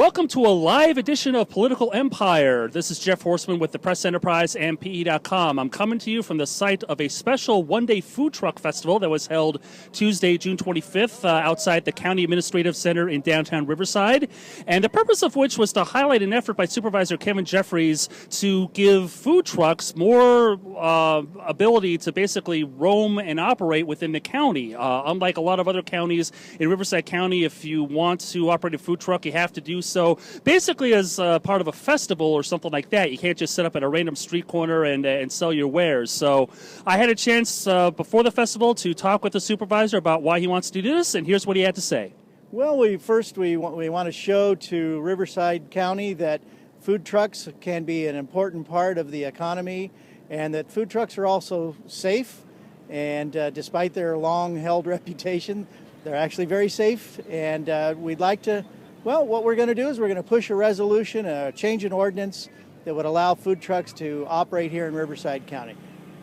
Welcome to a live edition of Political Empire. This is Jeff Horseman with the Press Enterprise and PE.com. I'm coming to you from the site of a special one-day food truck festival that was held Tuesday, June 25th, outside the County Administrative Center in Downtown Riverside, and the purpose of which was to highlight an effort by Supervisor Kevin Jeffries to give food trucks more ability to basically roam and operate within the county. Unlike a lot of other counties, in Riverside County, if you want to operate a food truck, you have to do so basically as part of a festival or something like that. You can't just set up at a random street corner and sell your wares. So I had a chance before the festival to talk with the supervisor about why he wants to do this, and here's what he had to say. Well, we want to show to Riverside County that food trucks can be an important part of the economy, and that food trucks are also safe, and despite their long-held reputation, they're actually very safe, and we'd like to. Well, what we're going to do is we're going to push a resolution, a change in ordinance that would allow food trucks to operate here in Riverside County.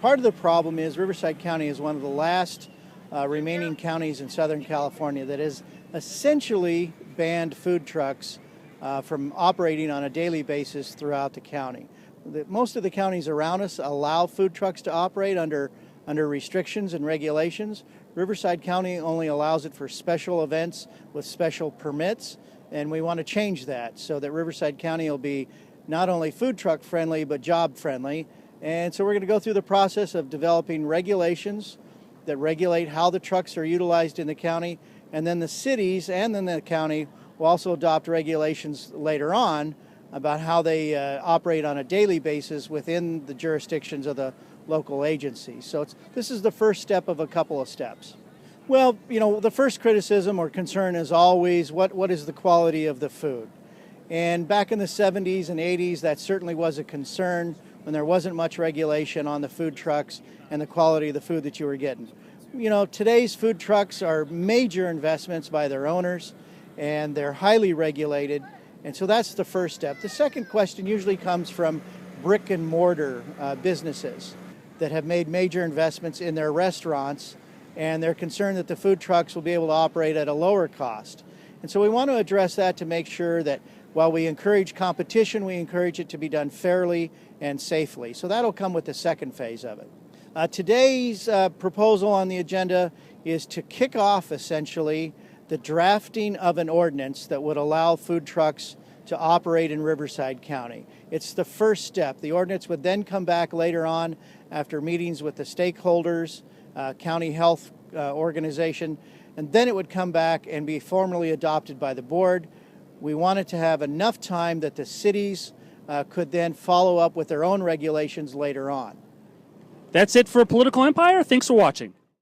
Part of the problem is Riverside County is one of the last remaining counties in Southern California that has essentially banned food trucks from operating on a daily basis throughout the county. Most of the counties around us allow food trucks to operate under restrictions and regulations. Riverside County only allows it for special events with special permits. And we want to change that so that Riverside County will be not only food truck friendly, but job friendly. And so we're going to go through the process of developing regulations that regulate how the trucks are utilized in the county. And then the cities and then the county will also adopt regulations later on about how they operate on a daily basis within the jurisdictions of the local agencies. So this is the first step of a couple of steps. Well, you know, the first criticism or concern is always what is the quality of the food? And back in the 70s and 80s, that certainly was a concern when there wasn't much regulation on the food trucks and the quality of the food that you were getting. You know, today's food trucks are major investments by their owners, and they're highly regulated, and so that's the first step. The second question usually comes from brick and mortar businesses that have made major investments in their restaurants, and they're concerned that the food trucks will be able to operate at a lower cost. And so we want to address that to make sure that while we encourage competition, we encourage it to be done fairly and safely. So that'll come with the second phase of it. Today's proposal on the agenda is to kick off, essentially, the drafting of an ordinance that would allow food trucks to operate in Riverside County. It's the first step. The ordinance would then come back later on after meetings with the stakeholders, county health organization, and then it would come back and be formally adopted by the board. We wanted to have enough time that the cities could then follow up with their own regulations later on. That's it for Political Empire. Thanks for watching.